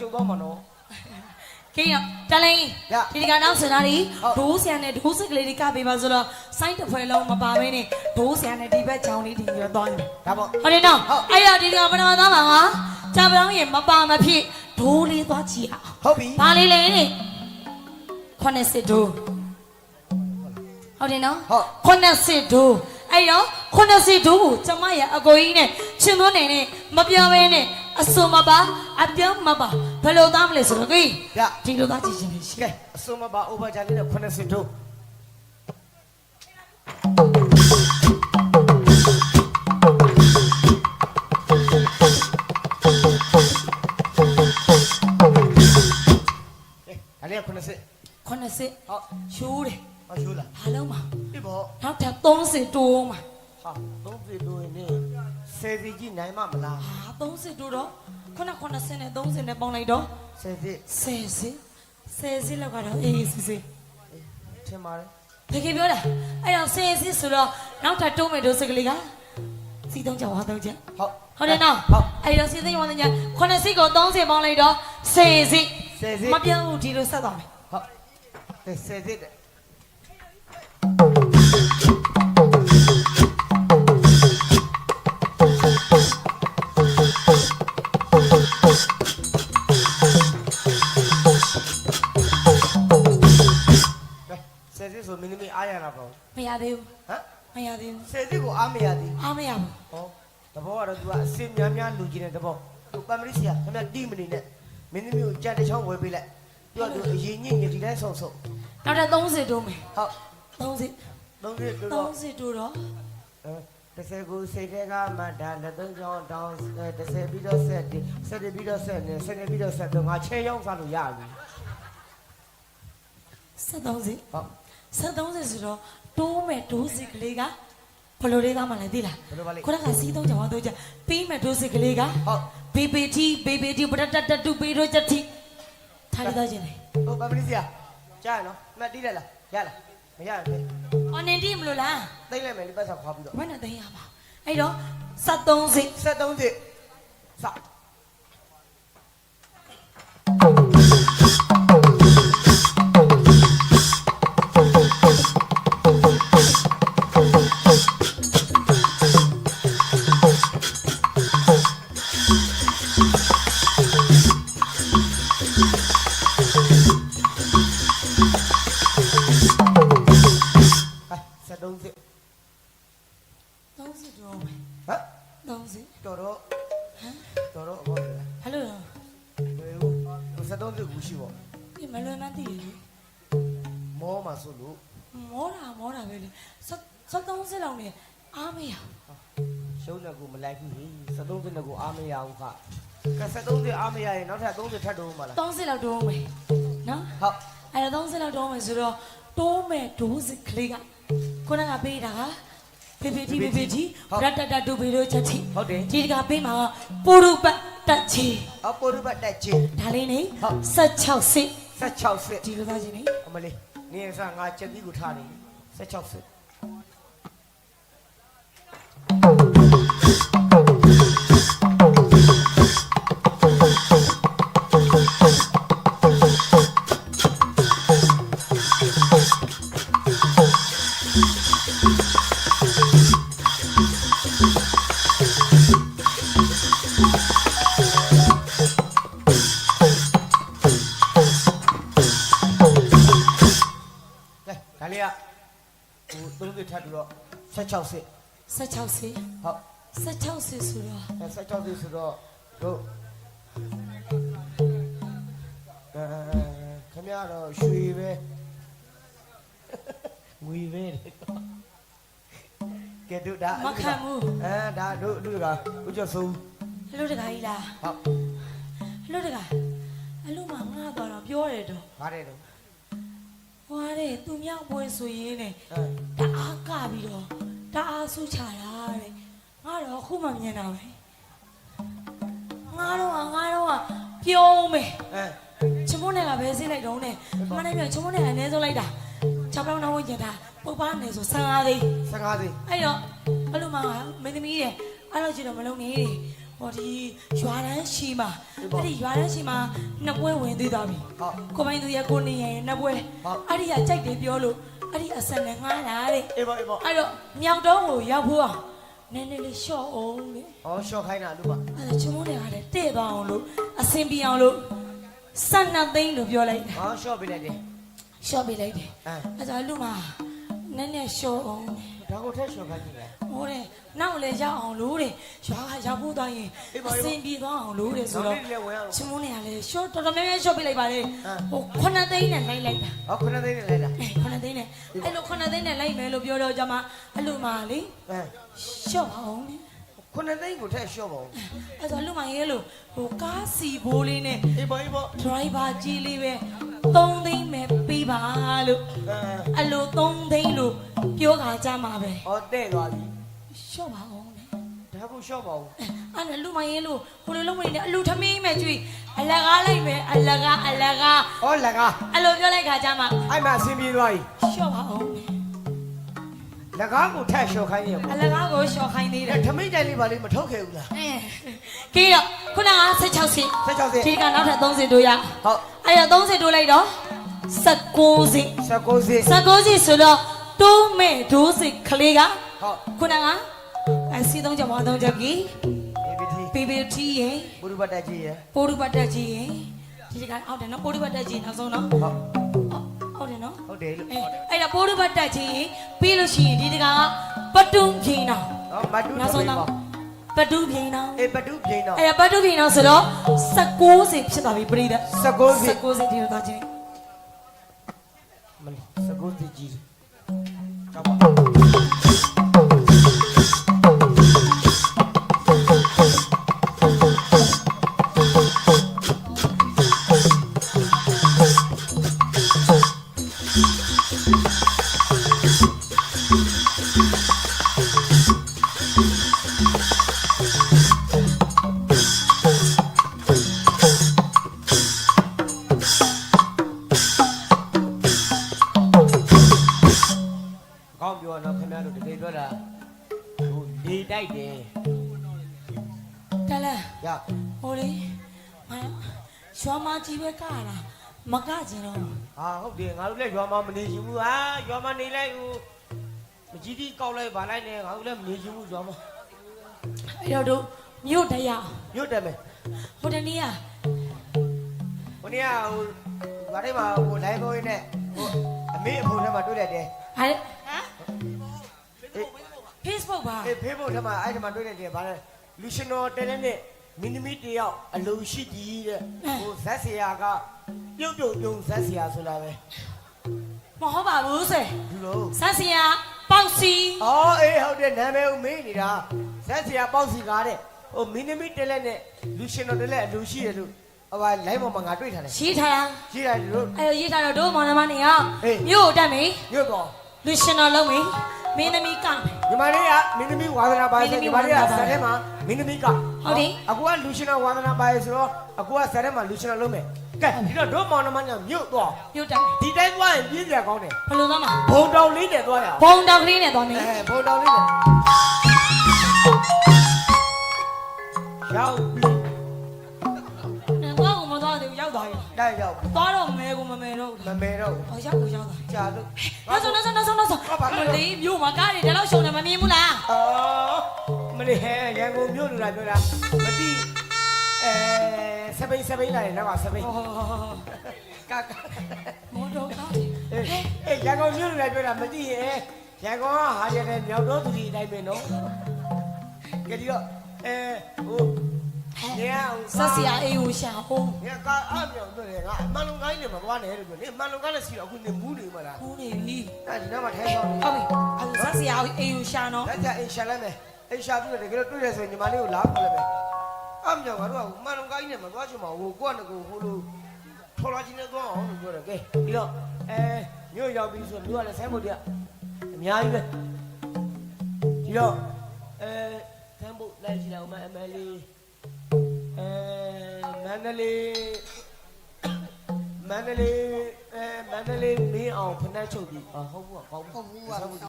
ကျုပ်တော့မနော် ခေရတလိုင်းဒီကနောက်စတာဒီဒိုးဆန်နဲ့ဒိုးစစ်ကလေးတွေကပေးပါဆိုတော့စိုင်းတစ်ဖွဲလုံးမပါဘဲနဲ့ဒိုးဆန်နဲ့ဒီဘက်ချောင်းလေးတင်ပြီးတော့သွားတယ် ဒါပေါ့ ဟုတ်တယ်နော်အဲ့တော့ဒီကပထမသွားမှာဟာဂျာပလောင်းရင်မပါမဖြစ်ဒိုးလေးသွားကြည့်အောင် ဟုတ်ပြီ ဘာလေးလဲနဲ့80ဒိုးဟုတ်တယ်နော်80ဒိုးအဲ့တော့80ဒိုးကိုကျမရဲ့အကိုကြီးနဲ့ရှင်သွန်းနေနဲ့မပြောဘဲနဲ့အစုံမပါအပြောင်းမပါဘယ်လိုသားမလဲဆိုတော့ကိုကြီးဒီလိုသားကြည့်ရှင်ရှိ ကဲအစုံမပါ over ချာလေးနဲ့80တို့အဲ့လေ80 80ဟုတ် ရှိုးတယ် ဟောရှိုးလား ဘာလုံးမှာ ဒီပေါ့ နောက်ထပ်30တိုးမှာ ဟာ30တို့နေ10စီကြီးနိုင်မမလား ဟာ30တိုးတော့ခုန80နဲ့30နဲ့ပေါင်းလိုက်တော့ 10စီ 10စီလောက်ကတော့အေးစီစီ ထင်ပါတယ် တကယ်ပြောတာအဲ့တော့10စီဆိုတော့နောက်ထပ်တိုးမယ်တို့စကလေးကစီ3ချက်ဝါ3ချက် ဟုတ် ဟုတ်တယ်နော် ဟုတ် အဲ့တော့စီ3ချက်ဝါ3ချက်9စီကို30ပေါင်းလိုက်တော့10စီ 10စီ မပြောင်းဘူးဒီလိုဆက်သွားမယ် ဟုတ်10စီတဲ့ဆိုမင်းသမီးအားရတာပေါ့ မရသေးဘူး ဟမ် မရသေးဘူး ဆယ်စီကိုအားမရသေး အားမရဘူး ဟောတဘောကတော့ तू ကအစင်များများလူကြီးတဲ့တဘော तू ပမရိစီယာခင်ဗျတိမနေနဲ့မင်းသမီးကိုကြံတစ်ချောင်းဝယ်ပေးလိုက်ပြော तू အရင်ညစ်ညစ်ဒီတိုင်းဆုံဆုံ နောက်ထပ်30တိုးမယ် ဟုတ် 30 30တို့တော့ 30တိုးတော့ 30ကိုစိတ်ထဲကမှဒါလက်သုံးချောင်းတောင်း30ပြီးတော့ဆက်ပြီးတော့ဆက်နေဆက်ပြီးတော့ဆက်တော့ငါချဲရောက်စားလို့ရပြီ 30 ဟုတ် 30ဆိုတော့တိုးမဲ့ဒိုးစစ်ကလေးကဘလိုလေးသားမှလည်းသိလား ဘယ်လိုပါလဲ ခုနကစီး3ချက်ဝါ3ချက်ပြီးမဲ့ဒိုးစစ်ကလေးက ဟုတ် ဘေဘေတီပတတတတူပေရိုချက်တီထားရတော့ခြင်းလေ ဟုတ်ပမရိစီယာကြားရနော်မှတ်တီးလိုက်လားရလားမရဘူး အော်နေတီမလို့လား သိမ့်လိုက်မယ်ဒီပတ်ဆက်ခွာပြီးတော့ ဘယ်နဲ့သိရမှာအဲ့တော့73စစ် 73စစ်စ73စစ် 30တော့မယ် ဟမ် 30 တော်တော့ ဟမ် တော်တော့ဘောလေ ဟယ်လို ဘယ်လို73စစ်ကိုရှိပေါ့ ဒီမလွယ်မှန်းသိတယ်လေ မောမှာဆိုလို့ မောတာပဲလေ73စစ်လောက်နေအားမရ ရှုံးတဲ့ကိုမလိုက်ဘူးဟိ73စစ်နဲ့ကိုအားမရဘူးခက73စစ်အားမရရင်နောက်ထပ်30ထပ်တိုးမှာလား 30လောက်တိုးမယ်နော် ဟုတ် အဲ့တော့30လောက်တိုးမယ်ဆိုတော့တိုးမဲ့ဒိုးစစ်ကလေးကခုနကပေးတာကဖေတီရတတတူပေရိုချက်တီ ဟုတ်တယ် ဒီကပေးမှာပူရုပတ်တက်ချီ အပေါ်ရပတ်တက်ချင်း ဒါလေးနေ ဟုတ် 16စစ် 16စစ် ဒီလိုသားချင်းနေ အမလေးနေရစားငါချက်ပြီးကိုထားနေ16စစ်ဒါလေးကဟို30ထပ်ပြီးတော့16စစ် 16စစ် ဟုတ် 16စစ်ဆိုတော့ 16စစ်ဆိုတော့တို့ခင်ဗျားတော့ရွှေပဲငွေပဲကဲတို့ဒါ မခံဘူး ဒါတို့ကဦးကျော်စိုး အလို့တကားကြီးလား ဟုတ် အလို့တကားအလို့မငါတော့ပြောတယ်တော့ ပါတယ်တော့ ဟွာတဲ့သူမြောက်ပွဲဆိုရင်တဲ့တအားကပြီးတော့တအားဆူချတာတဲ့ငါတော့အခုမှမြင်တာပဲငါတော့ပြုံးမယ်ချမိုးနဲ့ကဘယ်စိလိုက်တော့နဲ့မနေ့ကချမိုးနဲ့အနည်းဆုံးလိုက်တာ6ပေါင်းတော့ဝင်ကြတာပုတ်ပါနေဆို15သိန်း 15သိန်း အဲ့တော့အလို့မမင်းသမီးတဲ့အဲ့တော့ကြည့်တော့မလုံးနေဟ ဟောဒီရွာတန်းရှိမှာအဲ့ဒီရွာတန်းရှိမှာနှစ်ပွဲဝင်သေးသွားပြီ ဟုတ် ကိုပိုင်သူရဲ့ကိုနေရဲ့နှစ်ပွဲအဲ့ဒီကကြိုက်တယ်ပြောလို့အဲ့ဒီအဆက်နဲ့ငားလာတဲ့ အေးပါအေးပါ အဲ့တော့မြောက်တုံးကိုရောက်ဖို့အောင်နည်းနည်းလေးရှော့အောင်လေ ဟောရှော့ခိုင်းတာလူပါ အဲ့ဒါချမုန်းတွေကလည်းတဲ့သွားအောင်လို့အစင်ပြအောင်လို့12သိန်းလို့ပြောလိုက်တာ ဟောရှော့ပေးလိုက်တယ် ရှော့ပေးလိုက်တယ် အဲ အဲ့ဒါလူမနည်းနည်းရှော့အောင် ဒါကိုထက်ရှော့ခိုင်းနေတယ် ဟိုတဲ့နောက်လည်းရောက်အောင်လို့တဲ့ရွာကရောက်ဖို့သွားရင်အစင်ပြေသွားအောင်လို့တဲ့ဆိုတော့ နောက်နေ့လည်းဝင်အောင် ချမုန်းတွေကလည်းရှော့တော်တော်များများရှော့ပေးလိုက်ပါလေဟို9သိန်းနဲ့လိုက်လိုက်တာ ဟောခုနသိန်းနဲ့လိုက်တာ 9သိန်းနဲ့အဲ့လို9သိန်းနဲ့လိုက်မယ်လို့ပြောတော့ကြမှာအဲ့လိုမှလေ အဲ ရှော့ပါအောင်လေ ခုနသိန်းကိုထက်ရှော့ပါဦး အဲ့တော့လူမရဲလို့ဟိုကားစီဘိုးလေးနဲ့ အေးပါအေးပါ driver ကြီးလေးပဲ3သိန်းပဲပေးပါလို့ အဲ အဲ့လို3သိန်းလို့ပြောခါကြမှာပဲ ဟောတဲ့သွားပြီ ရှော့ပါအောင်လေ ဒါကိုရှော့ပါဦး အဲ့ဒါလူမရဲလို့ဟိုလိုလုံးမနေနဲ့အလူထမင်းမဲ့ကျွေးအလကားလိုက်မယ်အလကား ဟောလကား အဲ့လိုပြောလိုက်ခါကြမှာ အဲ့မှာအဆင်ပြေသွားပြီ ရှော့ပါအောင်လေ လကားကိုထက်ရှော့ခိုင်းရ အ ပေါ့ လကားကိုရှော့ခိုင်းသေးတယ် ထမိတ်တိုင်လေးပါလေးမထုတ်ခဲ့ဘူးလား ကဲတော့ခုနက16စီ 16စီ ဒီကနောက်ထပ်30တို့ရ ဟုတ် အဲ့တော့30တို့လိုက်တော့19စီ 19စီ 19စီဆိုတော့တိုးမဲ့ဒိုးစစ်ကလေးက ဟုတ် ခုနကအစီသုံးချက်မသုံးချက်ကြီး ABT PPT ရေ ဘုရုပတ်တက်ကြီးရ ပိုးရပတ်တက်ကြီးရေဒီကအောက်တယ်နော်ပိုးရပတ်တက်ကြီးနောက်ဆုံးနော် ဟုတ် ဟုတ်တယ်နော် ဟုတ်တယ်လို့ အဲ့ဒါပိုးရပတ်တက်ကြီးရေပြီးလို့ရှိရင်ဒီကပတုံးပြင်းတော့ ဟောမတူ နောက်ဆုံးတော့ပတုံးပြင်းတော့ အေးပတူပြင်းတော့ အဲ့ဒါပတုံးပြင်းတော့ဆိုတော့19စီဖြစ်သွားပြီပြိတ္တ 19စီ 19စီဒီလိုသွားချင်း မလေး19စီကြီးကြောက်ပါကောင်းပြောတော့ခင်ဗျားတို့တကယ်ပြောတာဟိုနေတိုက်တယ် တလဲ ရ ဟိုလေမရွာမကြီးပဲကလာမကကျင်တော့ ဟာဟုတ်တယ်ငါတို့လည်းရွာမှာမနေချင်ဘူးဟာရွာမှာနေလိုက်ဟိုမကြီးကြီးကောက်လိုက်ပါလိုက်နဲ့ငါတို့လည်းမနေချင်ဘူးရွာမှာ အဲ့တော့တို့မြို့တရား ညွတ်တယ်မယ် ဟိုတနေ့က ဟိုနေ့ကဟိုဘာတွေမှာဟိုလိုင်းဘိုးနဲ့ဟိုအမေအဖိုးထဲမှာတွေ့လိုက်တယ် ဟာဟမ် အေး Facebook ပါ အေးဖေးဖို့ထဲမှာအဲ့ဒီမှာတွေ့လိုက်တယ်ဗါလဲလူရှင်တော်တယ်လည်းနဲ့မင်းသမီးတယောက်အလုံးရှိကြီးတဲ့ဟိုဇက်ဆရာကပြုတ်ပြုတ်ပြုံးဇက်ဆရာဆိုတာပဲ မဟုတ်ပါဘူးဆယ် ဒီလို ဆက်စရာပေါက်စီ အော်အေးဟုတ်တယ်နာမည်ကိုမေးနေတာဇက်ဆရာပေါ့စီကားတဲ့ဟိုမင်းသမီးတယ်လည်းနဲ့လူရှင်တော်တယ်လည်းအလုံးရှိတယ်လို့ဟိုဗါလိုင်းပေါ်မှာငါတွေ့ထားတယ် ရေးထားတာ ရှိတယ်ဒီလို အဲ့ရေးထားတော့တို့မောင်နှမနေက အေး မြို့ကိုတက်ပြီ ညွတ်တော့ လူရှင်တော်လုံးပြီမင်းသမီးကမယ် ညီမလေးကမင်းသမီးဝါသနာပါဆိုညီမလေးကဇက်ထဲမှာမင်းသမီးက ဟုတ်တယ် အခုကလူရှင်တော်ဝါသနာပါဆိုတော့အခုကဇက်ထဲမှာလူရှင်တော်လုံးမယ်ကဲဒီတော့တို့မောင်နှမညညွတ်တော့ မြို့တက်ပြီ ဒီတိုင်းသွားရင်ပြင်းပြကောင်းတယ် ဘယ်လိုသွားမှာ ဘုံတောင်လေးနဲ့သွားရအောင် ဘုံတောင်ကလေးနဲ့သွားမယ် ဘုံတောင်လေးနဲ့ရောက်ပြီ သွားကိုမသွားသေးဘူးရောက်သွားပြီ တိုက်ရောက် သွားတော့မဲကိုမမဲတော့ မမဲတော့ ဟောရောက်ကိုရောက်သွား ကြာလို့ နောက်ဆုံးမလေးမြို့မှာကားတွေဒီလောက်ရှုံနေမမြင်ဘူးလား အော်မလေးဟဲရန်ကုန်မြို့လူလာပြောတာမတိစပိန်လာတယ်နော်စပိန် ဟော ကာ မော်တော်ကား အေးရန်ကုန်မြို့လူလာပြောတာမတိရဲ့ရန်ကုန်ကဟာရတယ်မြောက်တော့သူဒီအတိုင်းပဲနော်ကဲဒီတော့ဟိုနေအောင် ဆက်စရာအေးကိုရှာဟုတ် ငါကအမြောင်ပြောတယ်ငါအမှန်လုံးကိုင်းနေမှာသွားတယ်လို့ပြောနေအမှန်လုံးကိုင်းလည်းစီတော့အခုနေမူးနေမှာလား ဘူးနေပြီ အဲဒီနားမှာထိုင်ဆောင်နေ ဟုတ်ပြီအဲ့ဆက်စရာအေးကိုရှာနော် လက်ချအင်ရှာလိုက်မယ်အင်ရှာပြီးတော့တကယ်လို့တွေ့ရဆိုရင်ညီမလေးကိုလာခေါ်လိုက်မယ်အမြောင်ကတော့အမှန်လုံးကိုင်းနေမှာသွားချင်မှာဟိုကိုကကိုဟိုလိုထော်လာချင်းနဲ့သွားအောင်လို့ပြောတယ်ကဲပြီးတော့မြို့ရောက်ပြီဆိုမြို့ကလည်းဆိုင်းဘုတ်တရားအများကြီးပဲဒီတော့ဆိုင်းဘုတ်လိုက်ကြည့်အောင်မလေးမန္တလေးမင်းအောင်ဖနှက်ချုပ်ပြီးဟုတ်ဘူးကောင်းဟုတ်ဘူး